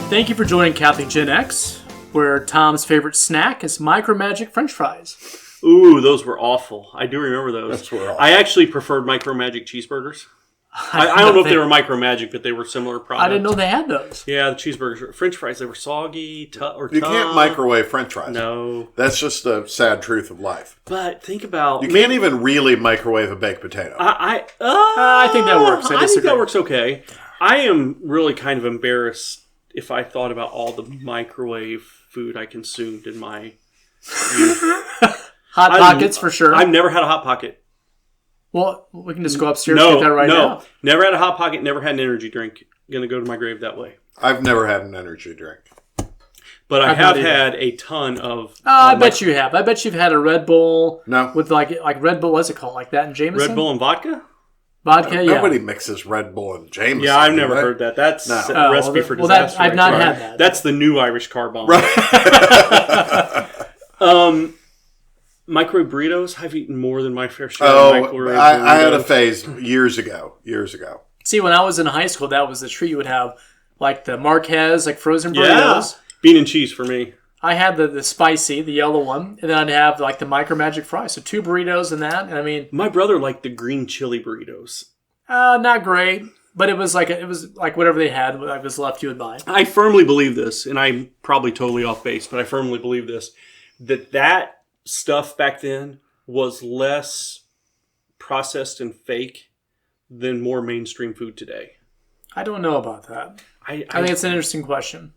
Thank you for joining Catholic Gen X, where Tom's favorite snack is Micro Magic French fries. Ooh, those were awful. I do remember those. Those were awful. I actually preferred Micro Magic cheeseburgers. I don't know if they were Micro Magic, but they were similar products. I didn't know they had those. Yeah, the cheeseburgers. French fries, they were soggy or You can't microwave French fries. No. That's just the sad truth of life. But think about... You can't even really microwave a baked potato. I think that works. I think that works okay. I am really kind of embarrassed if I thought about all the microwave food I consumed in my youth. Hot Pockets for sure. I've never had a Hot Pocket. Well, we can just go upstairs and get that right now. Never had a Hot Pocket, never had an energy drink. Gonna go to my grave that way. I've never had an energy drink. But I have had a ton of... I bet you have. I bet you've had a Red Bull. No. With like Red Bull, what's it called? Like that in Jameson? Red Bull and vodka? Vodka, yeah. Nobody mixes Red Bull and Jameson. Yeah, I've never heard that. That's a recipe for disaster. I've not had that. That's the new Irish car bomb. Right. Microwave burritos, I've eaten more than my fair share Oh, of microwave I had a burritos. phase years ago. See, when I was in high school, that was the treat. You would have like the Marquez, like frozen burritos. Yeah, bean and cheese for me. I had the spicy, the yellow one, and then I'd have like the Micro Magic fries. So 2 burritos and that. And I mean, My brother liked the green chili burritos. not great, but it was like whatever they had, what was left, you would buy. I firmly believe this, and I'm probably totally off base, but I firmly believe this, that stuff back then was less processed and fake than more mainstream food today. I don't know about that. I think it's an interesting question.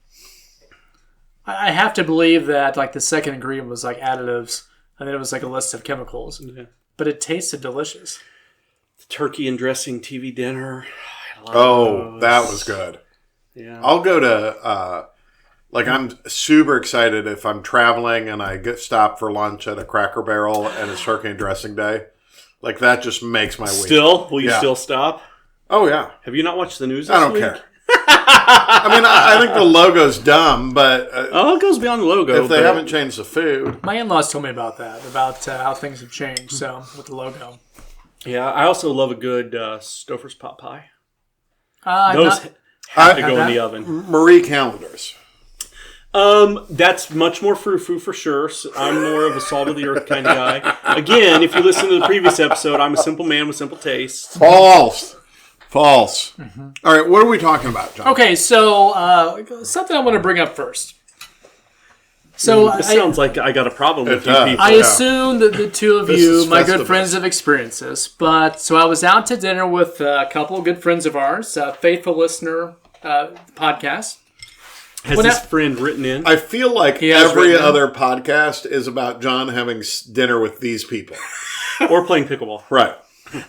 I have to believe that like the second ingredient was like additives, and then it was like a list of chemicals. Yeah. But it tasted delicious. Turkey and dressing TV dinner. That was good. Yeah. I'll go to, I'm super excited if I'm traveling and I get stopped for lunch at a Cracker Barrel and it's turkey and dressing day. Like, that just makes my week. Still? Will you still stop? Oh, yeah. Have you not watched the news this I don't week? care. I mean, I think the logo's dumb, but it goes beyond the logo. if they haven't changed the food. My in-laws told me about that, about how things have changed. So with the logo, Yeah, I also love a good Stouffer's pot pie. those have to go in the oven. Marie Callender's. That's much more frou-frou for sure. So I'm more of a salt of the earth kind of guy. Again, if you listen to the previous episode, I'm a simple man with simple tastes. False. Mm-hmm. All right, what are we talking about, John? Okay, so something I want to bring up first. So It sounds like I got a problem with you does. people. I assume that the two of This you, is my good Festivus. friends, have experienced this. But so I was out to dinner with a couple of good friends of ours, faithful listener podcast. Has this friend written in? I feel like He has every written in. other podcast is about John having dinner with these people. Or playing pickleball? Right.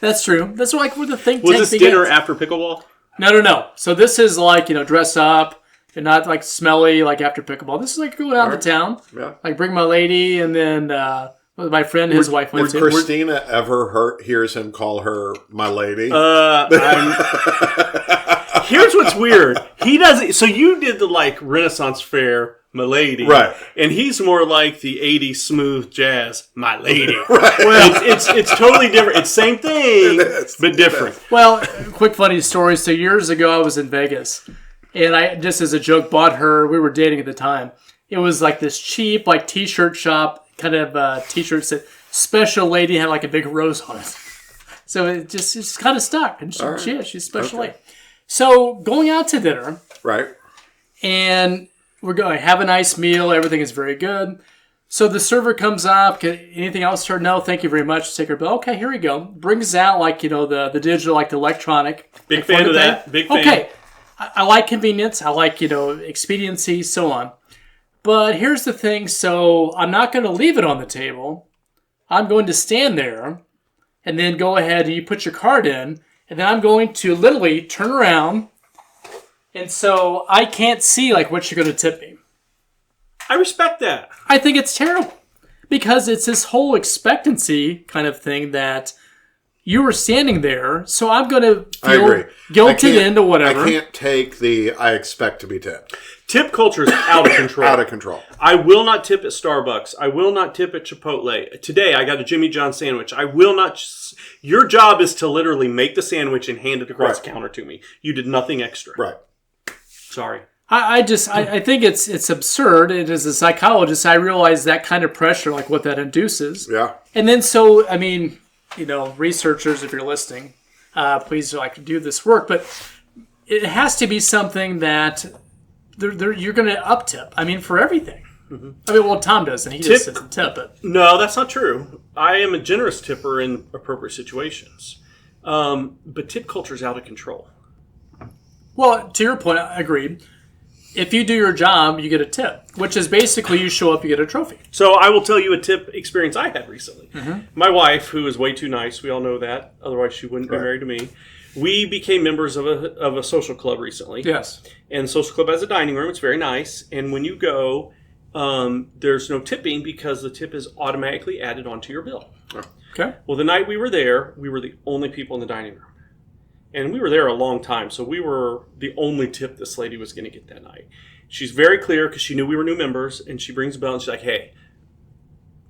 That's true. That's like where the think Was tank this begins. dinner after pickleball? No. So this is like, dress up and not like smelly like after pickleball. This is like going out to town. Yeah. Like bring my lady and then my friend, his wife went Would to. Christina ever hears him call her my lady? Here's what's weird. He doesn't. So you did the Renaissance fair, my lady, Right. And he's more like the '80s smooth jazz, my lady. Right. Well, it's totally different. It's same thing, but different. Well, quick funny story. So years ago, I was in Vegas, and I just as a joke bought her. We were dating at the time. It was like this cheap T-shirt shop kind of T-shirts that special lady had like a big rose on it. So it's kind of stuck, and she's special lady. So going out to dinner, Right. and we're going to have a nice meal. Everything is very good. So the server comes up. Anything else, sir? No, thank you very much. Take her bill. Okay, here we go. Brings out the digital, the electronic. Big fan of that. Big fan. Okay, I like convenience. I like expediency, so on. But here's the thing. So I'm not going to leave it on the table. I'm going to stand there, and then go ahead and you put your card in, and then I'm going to literally turn around. And so I can't see what you're going to tip me. I respect that. I think it's terrible because it's this whole expectancy kind of thing that you were standing there. So I'm going to feel guilted into whatever. I can't take I expect to be tipped. Tip culture is out of control. Out of control. I will not tip at Starbucks. I will not tip at Chipotle. Today, I got a Jimmy John sandwich. I will not... Your job is to literally make the sandwich and hand it across the counter to me. You did nothing extra. Right. Sorry. I think it's absurd. And as a psychologist, I realize that kind of pressure, like what that induces. Yeah. And then so, I mean, researchers, if you're listening, please do this work. But it has to be something that you're going to up tip. I mean, for everything. Mm-hmm. I mean, well, Tom doesn't. He just doesn't tip it. No, that's not true. I am a generous tipper in appropriate situations. But tip culture is out of control. Well, to your point, I agreed. If you do your job, you get a tip, which is basically you show up, you get a trophy. So I will tell you a tip experience I had recently. Mm-hmm. My wife, who is way too nice, we all know that. Otherwise, she wouldn't be married to me. We became members of a social club recently. Yes. And the social club has a dining room. It's very nice. And when you go, there's no tipping because the tip is automatically added onto your bill. Okay. Well, the night we were there, we were the only people in the dining room. And we were there a long time, so we were the only tip this lady was going to get that night. She's very clear because she knew we were new members, and she brings a bell and she's like, "Hey,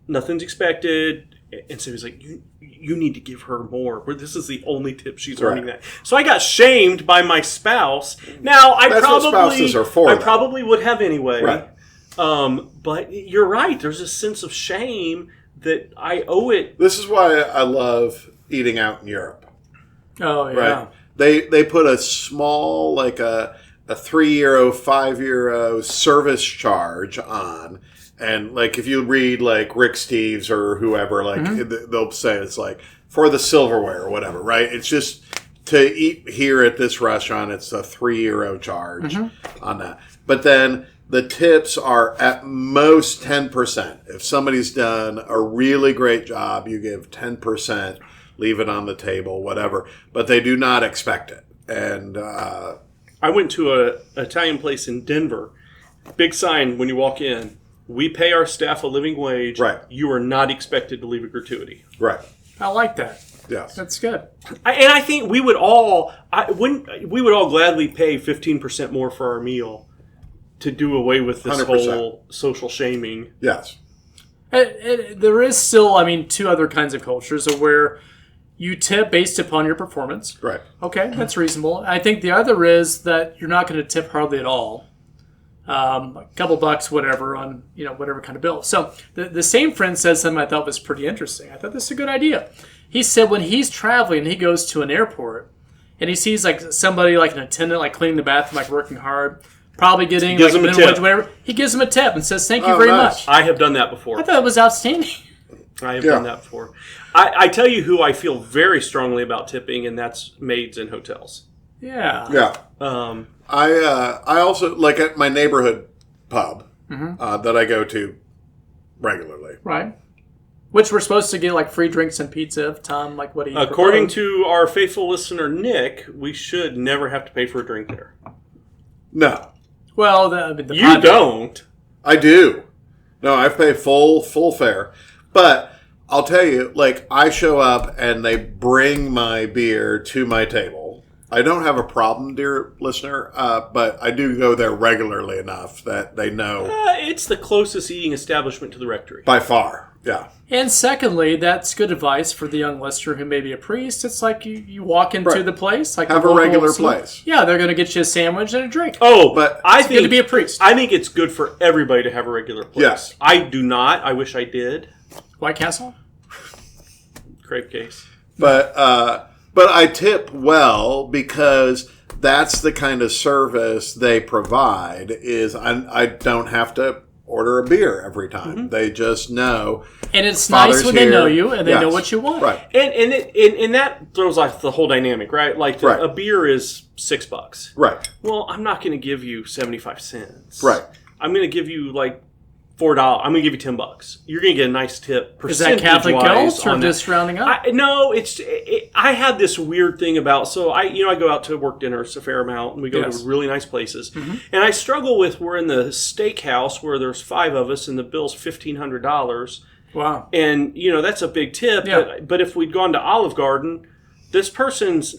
nothing's expected." And so he's like, "You need to give her more. This is the only tip she's earning that." So I got shamed by my spouse. Now That's what spouses are for. I probably would have anyway. Right. But you're right. There's a sense of shame that I owe it. This is why I love eating out in Europe. Oh, yeah. Right? They put a small, like a €3, €5 service charge on. And, like, if you read, like, Rick Steves or whoever, like, they'll say it's, like, for the silverware or whatever, right? It's just to eat here at this restaurant, it's a €3 charge on that. But then the tips are at most 10%. If somebody's done a really great job, you give 10%. Leave it on the table, whatever. But they do not expect it. And I went to an Italian place in Denver. Big sign when you walk in. We pay our staff a living wage. Right. You are not expected to leave a gratuity. right, I like that. yes, That's good. And I think we would all gladly pay 15% more for our meal to do away with this 100%. whole social shaming. yes, There is still, I mean, two other kinds of cultures where you tip based upon your performance. right. Okay, that's reasonable. I think the other is that you're not going to tip hardly at all. A couple bucks, whatever, on whatever kind of bill. So the same friend said something I thought was pretty interesting. I thought this is a good idea. He said when he's traveling, he goes to an airport and he sees like somebody like an attendant like cleaning the bathroom, like working hard, probably getting Gives like him a minimum tip. wage, whatever. He gives him a tip and says thank you Oh, very nice. much. I have done that before. I thought it was outstanding. I have done that before. I tell you who I feel very strongly about tipping, and that's maids in hotels. Yeah. Yeah. Um, I also, like at my neighborhood pub that I go to regularly. Right. Which we're supposed to get like free drinks and pizza. If Tom, like what do you according propose? to our faithful listener, Nick, we should never have to pay for a drink there. No, Well, the You don't. I do. No, I pay full fare. But I'll tell you, like, I show up and they bring my beer to my table. I don't have a problem, dear listener, but I do go there regularly enough that they know. It's the closest eating establishment to the rectory. By far, yeah. And secondly, that's good advice for the young listener who may be a priest. It's like you walk into Right. the place, like Have the a local regular salon. place. Yeah, they're going to get you a sandwich and a drink. Oh, But I It's think good to be a priest. I think it's good for everybody to have a regular place. Yes. I do not. I wish I did. White Castle? Crave case. But I tip well because that's the kind of service they provide. Is I don't have to order a beer every time. They just know. And it's Father's nice when they here. know you and they know Yes. what you want. Right. And that throws off the whole dynamic, right? Like Right. a beer is $6. Right. Well, I'm not going to give you 75 cents. Right. I'm going to give you like $4. I'm going to give you $10. You're going to get a nice tip. Is that Catholic guilt or on that. just rounding up? No, I have this weird thing about, so I go out to work dinners a fair amount, and we go Yes. to really nice places. And I struggle with, we're in the steakhouse where there's 5 of us and the bill's $1,500. Wow. And, that's a big tip. Yeah. But if we'd gone to Olive Garden, this person's,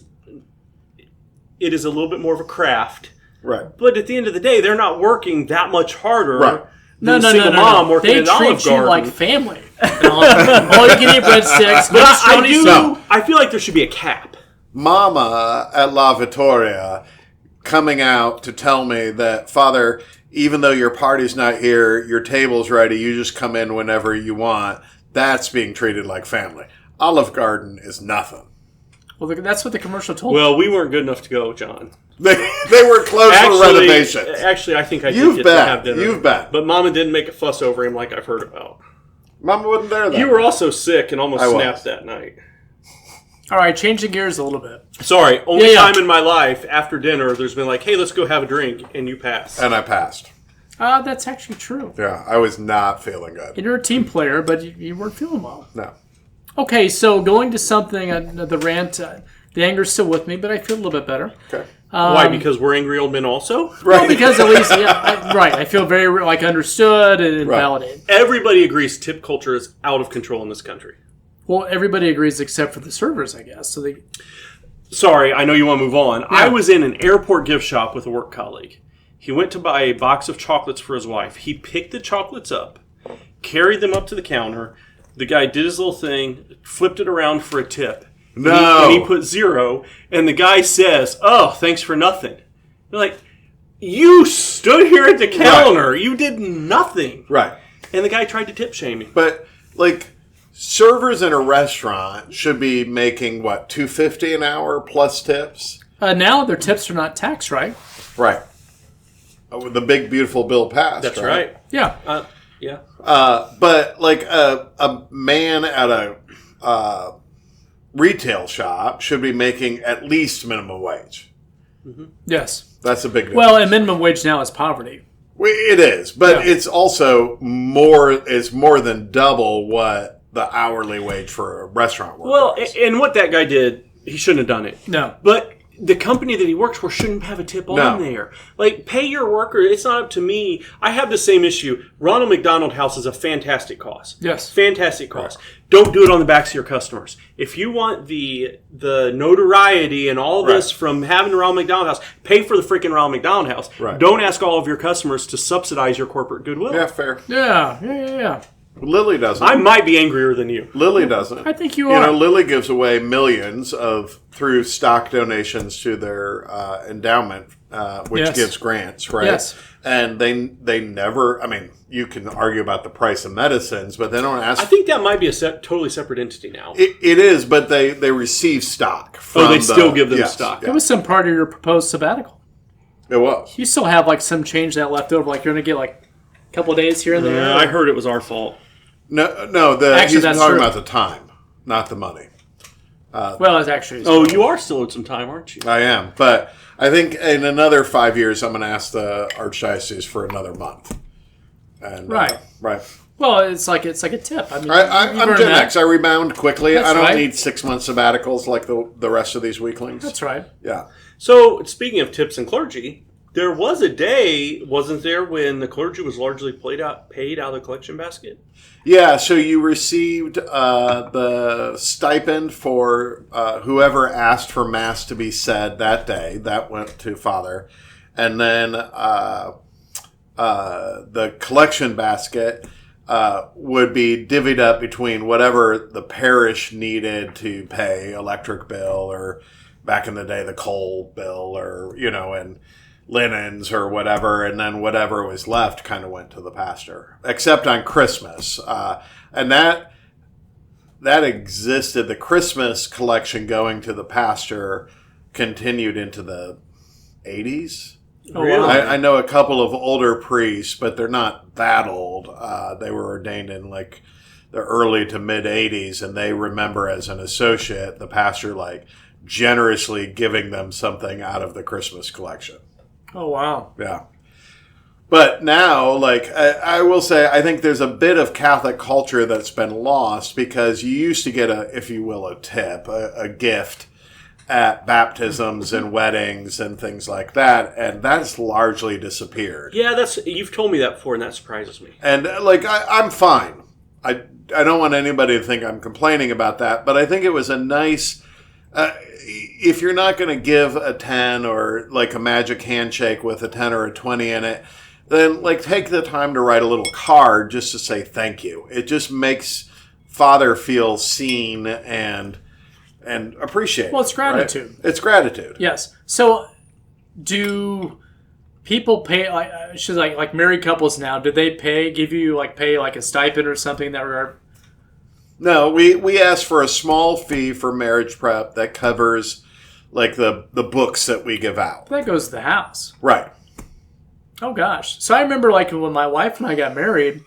it is a little bit more of a craft. Right. But at the end of the day, they're not working that much harder. Right. No, than no, a no, single no, mom no. working They at Olive treat you Garden. like family. All you can eat breadsticks. But minestrone soup. I feel like there should be a cap. Mama at La Vittoria coming out to tell me that, Father, even though your party's not here, your table's ready, you just come in whenever you want, that's being treated like family. Olive Garden is nothing. Well, that's what the commercial told Well, we weren't good enough to go, John. They were closed for renovations. Actually, I think I did get to have dinner. You've been. But Mama didn't make a fuss over him like I've heard about. Mama wasn't there then. You were also sick and almost I was. snapped that night. All right, changing gears a little bit. Sorry, only Yeah. time in my life after dinner there's been like, hey, let's go have a drink, and you passed. And I passed. That's actually true. Yeah, I was not feeling good. And you're a team player, but you weren't feeling well. No. Okay, so going to something, the rant, the anger's still with me, but I feel a little bit better. Okay. Why? Because we're angry old men also? Well, because at least, right, I feel very understood and validated. Everybody agrees tip culture is out of control in this country. Well, everybody agrees except for the servers, I guess. So Sorry, I know you want to move on. Yeah. I was in an airport gift shop with a work colleague. He went to buy a box of chocolates for his wife. He picked the chocolates up, carried them up to the counter. The guy did his little thing, flipped it around for a tip. No. And he put 0, and the guy says, oh, thanks for nothing. You're like, you stood here at the counter. Right. You did nothing. Right. And the guy tried to tip shame me. But, like, servers in a restaurant should be making, what, $2.50 an hour plus tips? now their tips are not taxed, right? Right. With the big, beautiful bill passed. That's right. Yeah. Yeah. But, like, a man at a retail shop should be making at least minimum wage. Mm-hmm. Yes. That's a big difference. Well, and minimum wage now is poverty. It is, but it's also more than double what the hourly wage for a restaurant worker Well, is. and what that guy did, he shouldn't have done it. No. But the company that he works for shouldn't have a tip on there. Like, pay your worker. It's not up to me. I have the same issue. Ronald McDonald House is a fantastic cause. Yes. Fantastic cause. Don't do it on the backs of your customers. If you want the notoriety and all this from having the Ronald McDonald House, pay for the freaking Ronald McDonald House. Right. Don't ask all of your customers to subsidize your corporate goodwill. Yeah, fair. Yeah. Lily doesn't. I might be angrier than you. Lily doesn't. I think you You are. know, Lily gives away millions through stock donations to their endowment, which Yes. gives grants, right? Yes. And they never. I mean, you can argue about the price of medicines, but they don't ask. I think that might be a totally separate entity now. It is, but they receive stock. From they still give them stock. It was some part of your proposed sabbatical. It was. You still have like some change that left over. Like you're going to get like a couple of days here and there. Yeah, I heard it was our fault. No. Actually, He's that's talking true. about the time, not the money. Well, it's actually. Oh, you are still owed some time, aren't you? I am, but I think in another 5 years, I'm going to ask the archdiocese for another month. And, Right. Right. Well, it's like a tip. I mean, I'm you've earned Gen that. X. I rebound quickly. That's I don't right. need 6 month sabbaticals like the rest of these weaklings. That's right. Yeah. So, speaking of tips and clergy, there was a day, wasn't there, when the clergy was largely paid out of the collection basket? Yeah, so you received the stipend for whoever asked for Mass to be said that day. That went to Father. And then the collection basket would be divvied up between whatever the parish needed to pay, electric bill or back in the day the coal bill or, and linens or whatever, and then whatever was left kind of went to the pastor, except on Christmas. And that existed. The Christmas collection going to the pastor continued into the 80s. Oh, wow. I know a couple of older priests, but they're not that old. They were ordained in like the early to mid 80s, and they remember as an associate the pastor like generously giving them something out of the Christmas collection. Oh, wow. Yeah. But now, like, I will say, I think there's a bit of Catholic culture that's been lost because you used to get if you will, a tip, a gift at baptisms and weddings and things like that, and that's largely disappeared. Yeah, you've told me that before, and that surprises me. And, like, I'm fine. I don't want anybody to think I'm complaining about that, but I think it was a nice... if you're not going to give a 10 or like a magic handshake with a 10 or a 20 in it, then like take the time to write a little card just to say thank you. It just makes Father feel seen and appreciated. Well, it's gratitude. Right? It's gratitude. Yes. So do people pay like married couples now? Do they give you a stipend or something in that regard? No, we ask for a small fee for marriage prep that covers like the books that we give out. That goes to the house. Right. Oh gosh. So I remember like when my wife and I got married,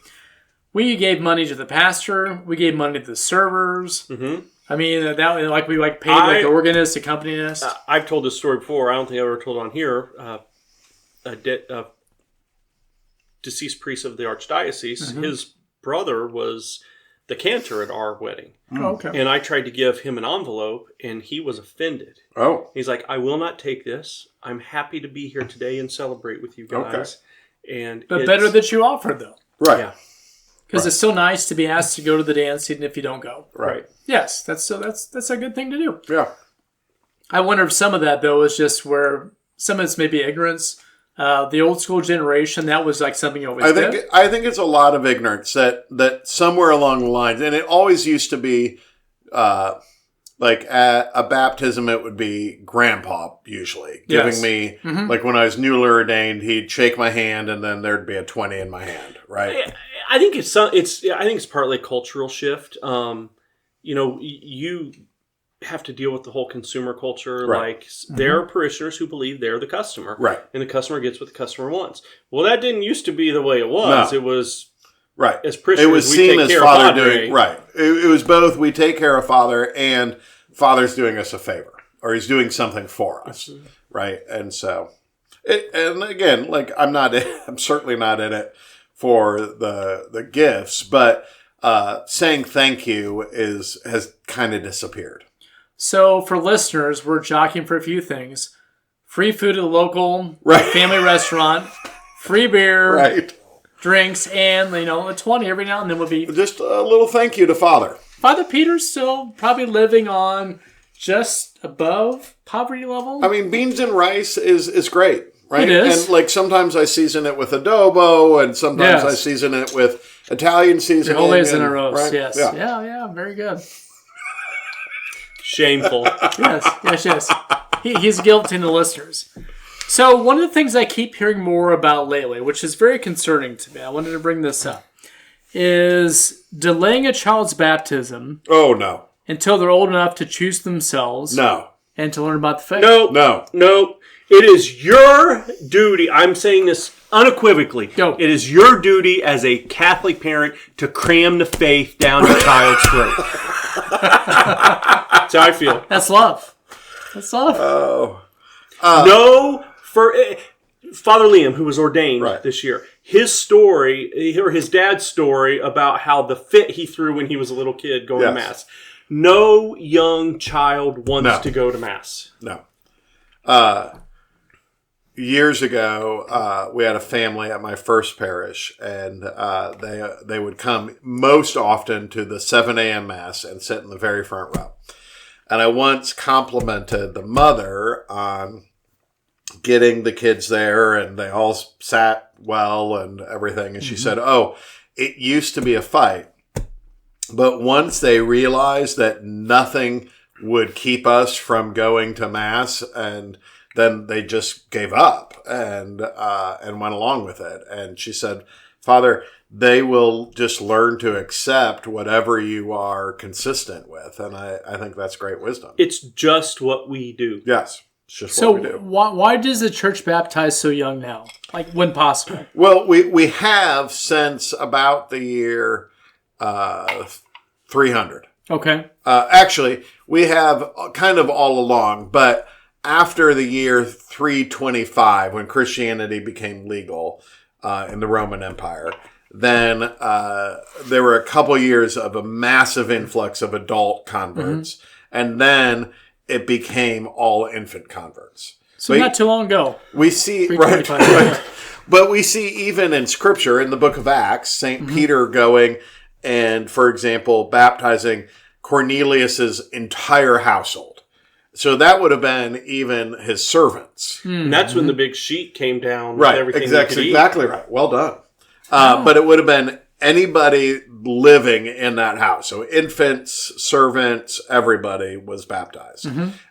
we gave money to the pastor, we gave money to the servers. Mm-hmm. I mean, that we paid the organist, accompanist. I've told this story before. I don't think I ever told it on here. A deceased priest of the archdiocese, mm-hmm. his brother was the cantor at our wedding. Oh, okay. And I tried to give him an envelope, and he was offended. Oh. He's like, I will not take this. I'm happy to be here today and celebrate with you guys. Okay. But better that you offered, though. Right. Yeah. Because it's so nice to be asked to go to the dance even if you don't go. Right. Yes, that's a good thing to do. Yeah. I wonder if some of that, though, is just where some of it's maybe ignorance. The old school generation, that was like something you always did. I think it's a lot of ignorance that somewhere along the lines, and it always used to be like at a baptism, it would be grandpa usually giving me, mm-hmm. like when I was newly ordained, he'd shake my hand and then there'd be a 20 in my hand, right? I think it's partly a cultural shift. You have to deal with the whole consumer culture. Right. Like there are parishioners who believe they're the customer, right? And the customer gets what the customer wants. Well, that didn't used to be the way it was. No. It was right as parishioners. It was seen as Father doing right. It was both. We take care of Father, and Father's doing us a favor, or he's doing something for us, right? And so, and again, like I'm certainly not in it for the gifts, but saying thank you has kind of disappeared. So for listeners, we're jockeying for a few things. Free food at the local family restaurant, free beer, drinks, and a 20 every now and then would be... Just a little thank you to Father. Father Peter's still probably living on just above poverty level. I mean, beans and rice is great, right? It is. And like sometimes I season it with adobo, and sometimes I season it with Italian seasoning. Always in a roast, right? yes. Yeah, very good. Shameful. Yes. He's guilting the listeners. So one of the things I keep hearing more about lately, which is very concerning to me, I wanted to bring this up, is delaying a child's baptism. Oh, no. Until they're old enough to choose themselves. No. And to learn about the faith. No. It is your duty. I'm saying this unequivocally. Go. It is your duty as a Catholic parent to cram the faith down your child's throat. That's how I feel. That's love. Oh. For Father Liam, who was ordained this year, his story, or his dad's story about how the fit he threw when he was a little kid going to Mass. No young child wants to go to Mass. No. Years ago, we had a family at my first parish, and they would come most often to the 7 a.m. Mass and sit in the very front row. And I once complimented the mother on getting the kids there, and they all sat well and everything. And she said, it used to be a fight. But once they realized that nothing would keep us from going to Mass, and then they just gave up and went along with it. And she said, Father, they will just learn to accept whatever you are consistent with. And I think that's great wisdom. It's just what we do. Yes. It's just what we do. So why does the church baptize so young now? Like when possible? Well, we have since about the year 300. Okay. Actually, we have kind of all along, but after the year 325, when Christianity became legal in the Roman Empire, then there were a couple years of a massive influx of adult converts, and then it became all infant converts. So not too long ago. We see, right. But we see even in Scripture, in the book of Acts, St. Peter going and, for example, baptizing Cornelius's entire household. So that would have been even his servants. And that's when the big sheet came down. Right, with everything exactly right. Well done. But it would have been anybody living in that house. So infants, servants, everybody was baptized.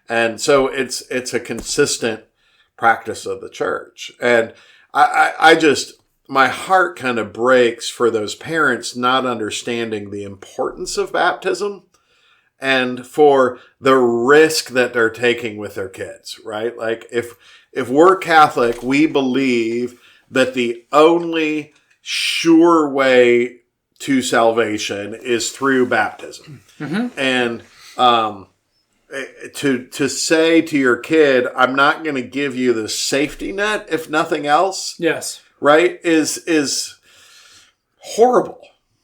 And so it's a consistent practice of the church. And I just, my heart kind of breaks for those parents not understanding the importance of baptism and for the risk that they're taking with their kids, right? Like if we're Catholic, we believe that the only sure way to salvation is through baptism. Mm-hmm. And to say to your kid, I'm not going to give you the safety net, if nothing else. Yes. Right? Is horrible.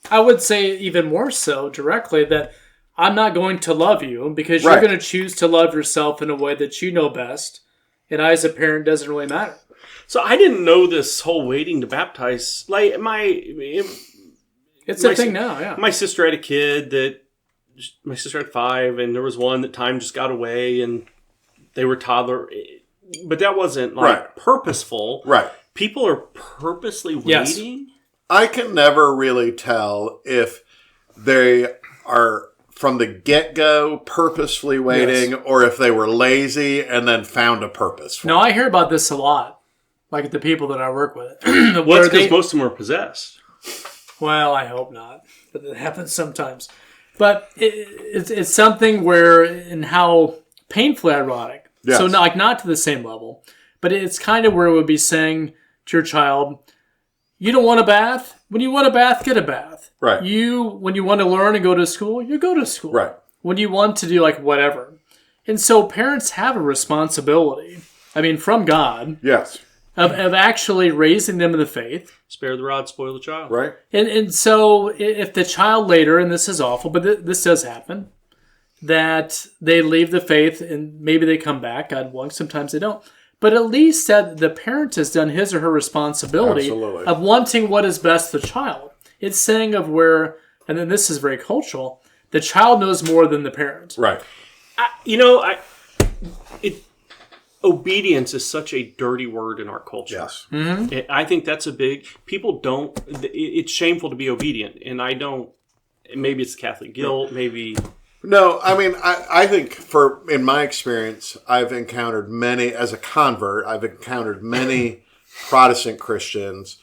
I would say even more so directly that I'm not going to love you because you're going to choose to love yourself in a way that you know best. And I, as a parent, doesn't really matter. So I didn't know this whole waiting to baptize. Like it's a thing now, yeah. My sister had a kid my sister had 5, and there was one that time just got away, and they were toddler. But that wasn't purposeful. Right. People are purposely waiting. Yes. I can never really tell if they are from the get-go purposefully waiting or if they were lazy and then found a purpose. No, I hear about this a lot. Like the people that I work with. Well, it's because most of them are possessed. Well, I hope not. But it happens sometimes. But it's something where, and how painfully ironic. Yes. So not to the same level. But it's kind of where it would be saying to your child, you don't want a bath? When you want a bath, get a bath. Right. When you want to learn and go to school, you go to school. Right. When you want to do like whatever. And so parents have a responsibility, from God. Yes. Of actually raising them in the faith. Spare the rod, spoil the child. Right. And so if the child later, and this is awful, but this does happen, that they leave the faith and maybe they come back, God willing, sometimes they don't. But at least that the parent has done his or her responsibility of wanting what is best for the child. It's saying of where, and then this is very cultural, the child knows more than the parent. Right. Obedience is such a dirty word in our culture. Yes. Mm-hmm. I think that's people don't, it's shameful to be obedient. And I don't, maybe it's Catholic guilt, maybe. No, I think in my experience, I've encountered many, as a convert, I've encountered many Protestant Christians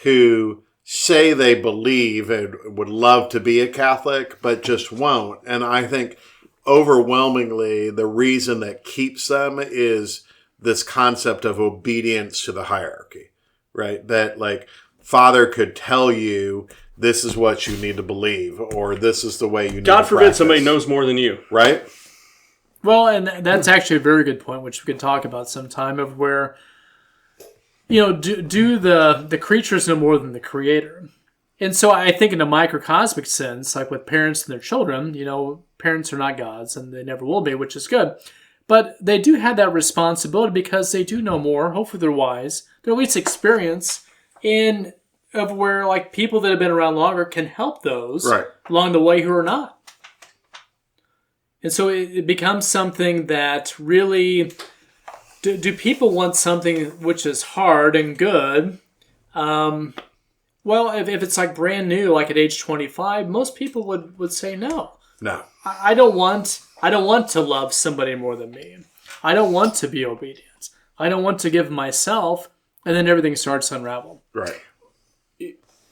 who say they believe and would love to be a Catholic, but just won't. And I think overwhelmingly, the reason that keeps them is this concept of obedience to the hierarchy, right? That like Father could tell you this is what you need to believe, or this is the way you need to practice. God forbid somebody knows more than you. Right? Well, and that's actually a very good point, which we could talk about sometime, of where, do the creatures know more than the Creator? And so I think in a microcosmic sense, like with parents and their children, parents are not gods and they never will be, which is good. But they do have that responsibility because they do know more. Hopefully they're wise. They're at least experienced of where like people that have been around longer can help those along the way who are not. And so it becomes something that really, do people want something which is hard and good? Well, if it's like brand new, like at age 25, most people would say no. No. I don't want to love somebody more than me. I don't want to be obedient. I don't want to give myself, and then everything starts to unravel. Right.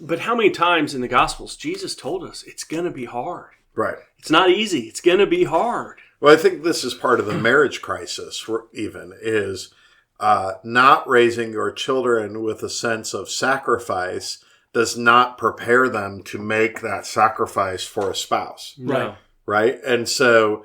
But how many times in the Gospels Jesus told us it's going to be hard? Right. It's not easy. It's going to be hard. Well, I think this is part of the marriage crisis, even, is not raising your children with a sense of sacrifice does not prepare them to make that sacrifice for a spouse. Right. Right? And so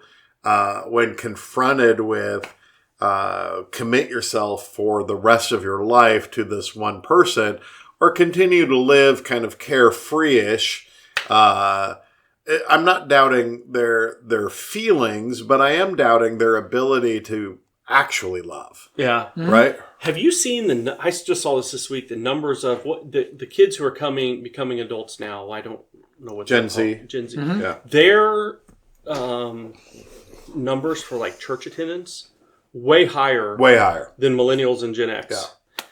when confronted with commit yourself for the rest of your life to this one person, or continue to live kind of carefree-ish, I'm not doubting their feelings, but I am doubting their ability to actually love. Yeah. Mm-hmm. Right? Have you seen I just saw this week, the numbers of what the kids who are becoming adults now. I don't know what Gen Z. Gen Z. Mm-hmm. Yeah. Their numbers for like church attendance way higher than millennials and Gen X. Yeah.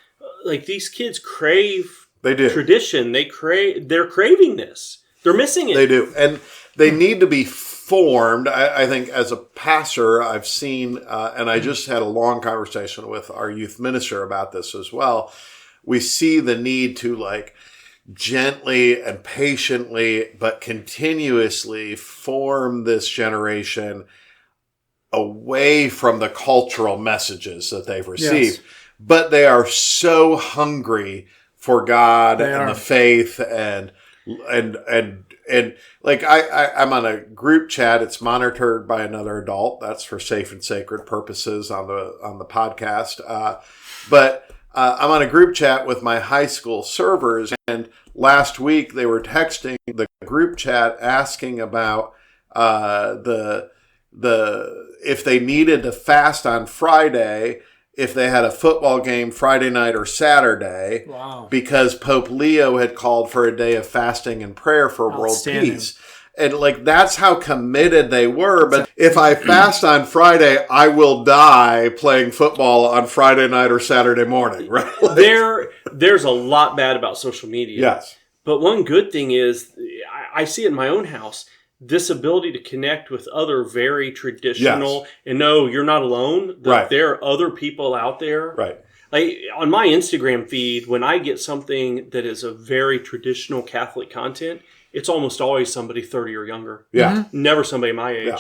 Like these kids crave tradition. They're craving this. They're missing it. They do. And they need to be formed. I think as a pastor, I've seen, and I just had a long conversation with our youth minister about this as well. We see the need to like gently and patiently, but continuously form this generation away from the cultural messages that they've received. Yes. But they are so hungry for God and the faith and like I'm on a group chat. It's monitored by another adult. That's for safe and sacred purposes on the podcast. But I'm on a group chat with my high school servers, and last week they were texting the group chat asking about the if they needed to fast on Friday, if they had a football game Friday night or Saturday. Wow. Because Pope Leo had called for a day of fasting and prayer for world peace. And like, that's how committed they were. But if I fast on Friday, I will die playing football on Friday night or Saturday morning, right? Like, there's a lot bad about social media. Yes. But one good thing is, I see it in my own house, this ability to connect with other very traditional, yes. And no, you're not alone. Right. There are other people out there. Right. Like on my Instagram feed, when I get something that is a very traditional Catholic content, it's almost always somebody 30 or younger. Yeah. Mm-hmm. Never somebody my age. Yeah.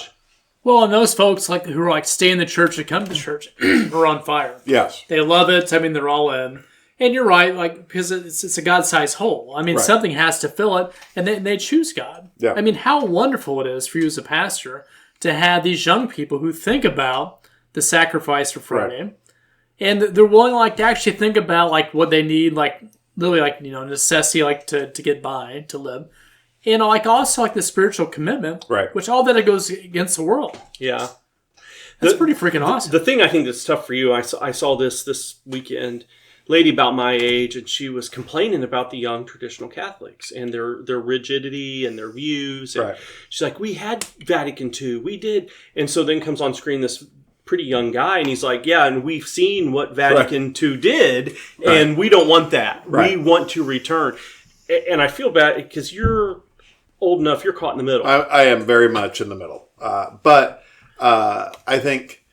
Well, and those folks like who are like stay in the church and come to church are on fire. Yes. They love it. I mean, they're all in. And you're right, like because it's a God-sized hole. I mean, something has to fill it, and they choose God. Yeah. I mean, how wonderful it is for you as a pastor to have these young people who think about the sacrifice for Friday, right. And they're willing like to actually think about like what they need, like literally like necessity, like to get by, to live, and like also like the spiritual commitment, right? Which all that it goes against the world. Yeah, that's pretty freaking awesome. The thing I think that's tough for you, I saw this weekend. Lady about my age, and she was complaining about the young traditional Catholics and their rigidity and their views. And right. She's like, we had Vatican II, we did. And so then comes on screen this pretty young guy, and he's like, yeah, and we've seen what Vatican II did, and we don't want that. Right. We want to return. And I feel bad because you're old enough, you're caught in the middle. I am very much in the middle. But I think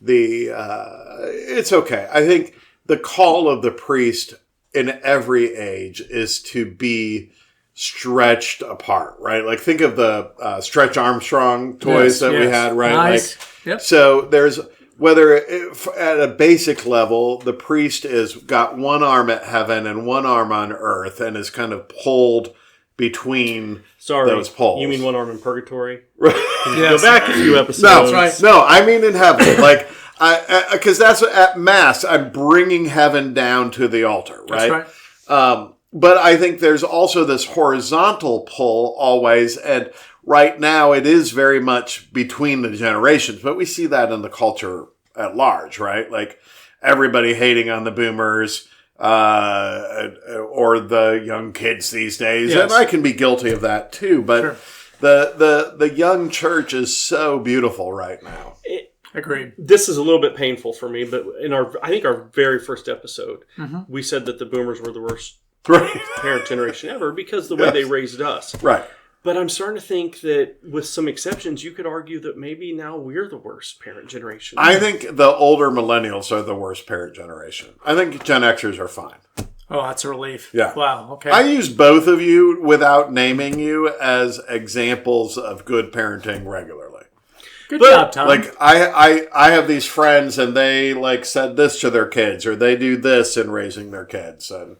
it's okay. I think the call of the priest in every age is to be stretched apart, right? Like think of the Stretch Armstrong toys we had, right? Nice. Like, yep. So there's whether at a basic level, the priest is got one arm at heaven and one arm on earth and is kind of pulled between those poles. You mean one arm in purgatory? Right. Yes. Go back a few episodes. No, right. No, I mean in heaven. Like, because that's at Mass, I'm bringing heaven down to the altar, right? That's right. But I think there's also this horizontal pull always, and right now it is very much between the generations, but we see that in the culture at large, right? Like everybody hating on the boomers or the young kids these days, yes. And I can be guilty of that too, but sure. the young church is so beautiful right now. Agreed. This is a little bit painful for me, but I think our very first episode, mm-hmm. we said that the boomers were the worst right. parent generation ever because the way they raised us. Right. But I'm starting to think that with some exceptions, you could argue that maybe now we're the worst parent generation. I think the older millennials are the worst parent generation. I think Gen Xers are fine. Oh, that's a relief. Yeah. Wow. Okay. I use both of you without naming you as examples of good parenting regularly. Good job, Tom. Like I have these friends and they like said this to their kids or they do this in raising their kids. And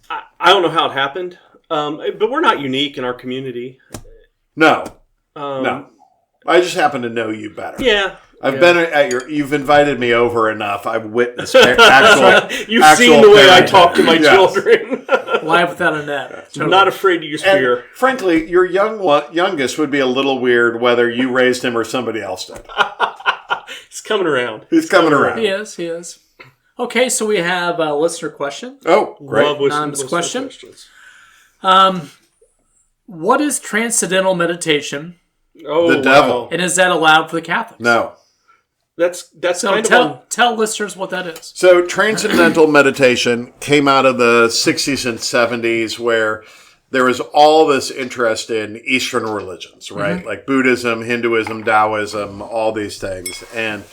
I don't know how it happened, but we're not unique in our community. No. No. I just happen to know you better. Yeah. I've been at you've invited me over enough. I've witnessed actual You've seen the way I talk to my children. Live without a net. Totally. Not afraid to use fear. Frankly, your youngest would be a little weird whether you raised him or somebody else did. He's coming around. He's coming around. He is. Okay, so we have a listener question. Oh, great. Love anonymous question. Questions. What is transcendental meditation? Oh, the devil. Wow. And is that allowed for the Catholics? No. That's so kind of tell listeners what that is. So transcendental meditation came out of the 60s and 70s where there was all this interest in Eastern religions, right? Like Buddhism, Hinduism, Taoism, all these things. And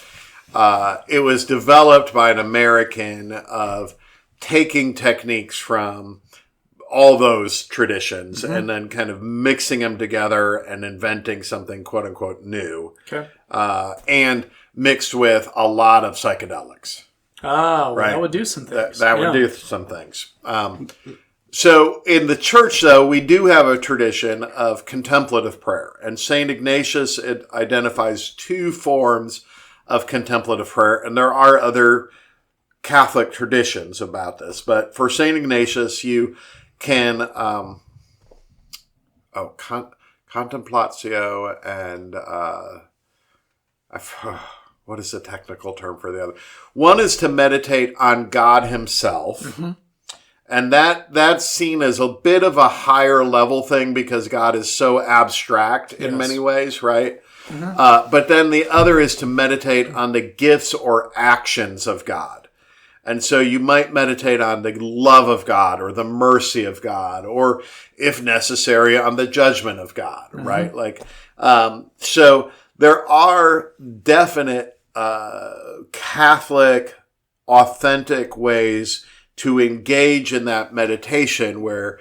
it was developed by an American of taking techniques from all those traditions and then kind of mixing them together and inventing something quote unquote new. Okay. And mixed with a lot of psychedelics. Oh, well, Right. that would do some things. That would do some things. So in the church, though, we do have a tradition of contemplative prayer. And St. Ignatius identifies two forms of contemplative prayer. And there are other Catholic traditions about this. But for St. Ignatius, you can, contemplatio and, what is the technical term for the other? One is to meditate on God himself. And that's seen as a bit of a higher level thing because God is so abstract in many ways, right? But then the other is to meditate on the gifts or actions of God. And so you might meditate on the love of God or the mercy of God, or if necessary, on the judgment of God, right? Like, so there are definite Catholic, authentic ways to engage in that meditation where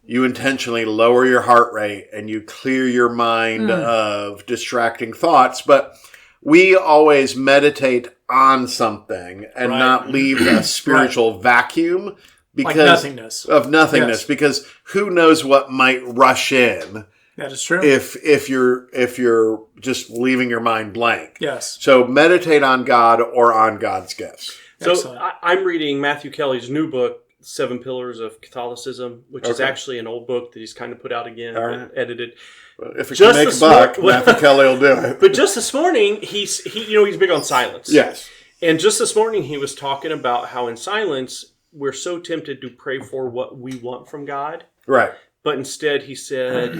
you intentionally lower your heart rate and you clear your mind of distracting thoughts. But we always meditate on something and not leave a spiritual vacuum because of nothingness. Because who knows what might rush in. That is true. If you're just leaving your mind blank. Yes. So meditate on God or on God's gifts. So I'm reading Matthew Kelly's new book, 7 Pillars of Catholicism, which is actually an old book that he's kind of put out again, edited. Well, if it can make a buck, Matthew Kelly will do it. But just this morning, he's big on silence. Yes. And just this morning, he was talking about how in silence, we're so tempted to pray for what we want from God. Right. But instead, he said,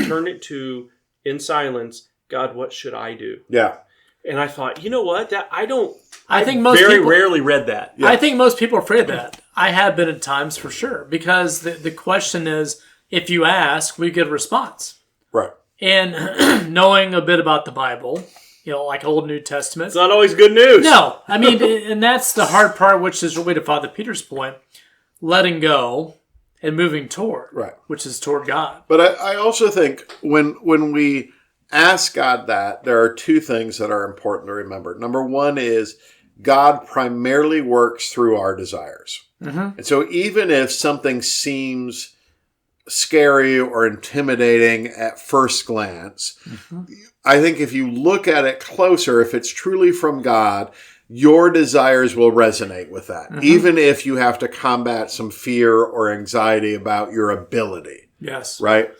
turn it to, in silence, God, what should I do? Yeah. And I thought, you know what? I think most very people rarely read that. I think most people are afraid of that. I have been at times for sure, because the question is, if you ask, we get a response. Right. And knowing a bit about the Bible, like Old New Testament. It's not always good news. No. I mean, and that's the hard part, which is really to Father Peter's point, letting go and moving toward, which is toward God. But I also think when we ask God that, there are two things that are important to remember. Number one is God primarily works through our desires. And so even if something seems scary or intimidating at first glance, I think if you look at it closer, if it's truly from God, your desires will resonate with that, even if you have to combat some fear or anxiety about your ability. Yes. Right?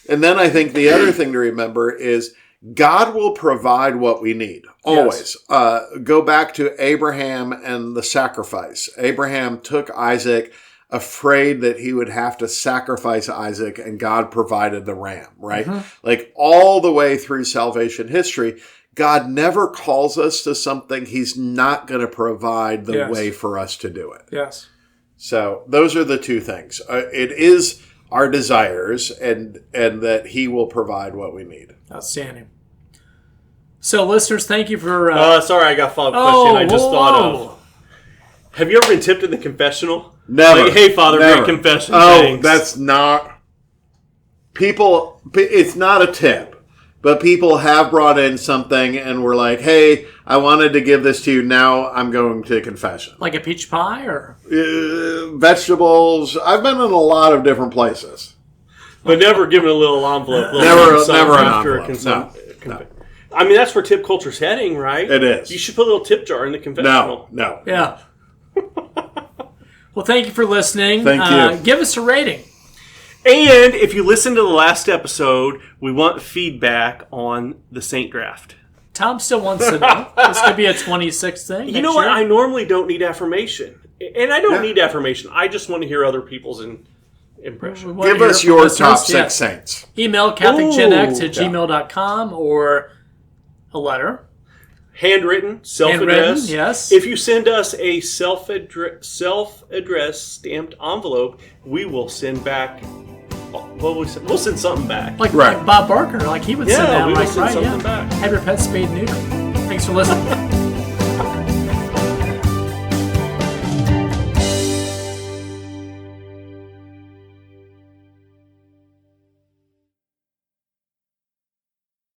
And then I think the other thing to remember is God will provide what we need. Always. Yes. Go back to Abraham and the sacrifice. Abraham took Isaac, afraid that he would have to sacrifice Isaac, and God provided the ram, right? Like all the way through salvation history, God never calls us to something he's not going to provide the way for us to do it. Yes. So those are the two things. It is our desires and that he will provide what we need. Outstanding. So listeners, thank you for... sorry, I got a follow-up question I just thought of. Have you ever been tipped in the confessional? Never. Like, hey, Father, great confession. Oh, thanks. That's not... People, it's not a tip, but people have brought in something and were like, hey, I wanted to give this to you, now I'm going to confession. Like a peach pie or? Vegetables. I've been in a lot of different places. But never given a little envelope. Never an envelope. No. I mean, that's where tip culture's heading, right? It is. You should put a little tip jar in the confessional. No. Yeah. Well, thank you for listening. Thank you. Give us a rating. And if you listen to the last episode, we want feedback on the Saint draft. Tom still wants to know. This could be a 26 thing. You know what? I normally don't need affirmation. And I don't need affirmation. I just want to hear other people's impression. Give us your top 6 saints. Email CatholicGenX@gmail.com or a letter. Handwritten, self-addressed. Yes. If you send us a self-addressed stamped envelope, we will send back We'll send something back. Like Right. Bob Barker, like he would send Yeah, down we will like send right, something yeah. back. Have your pet spayed and neutered. Thanks for listening.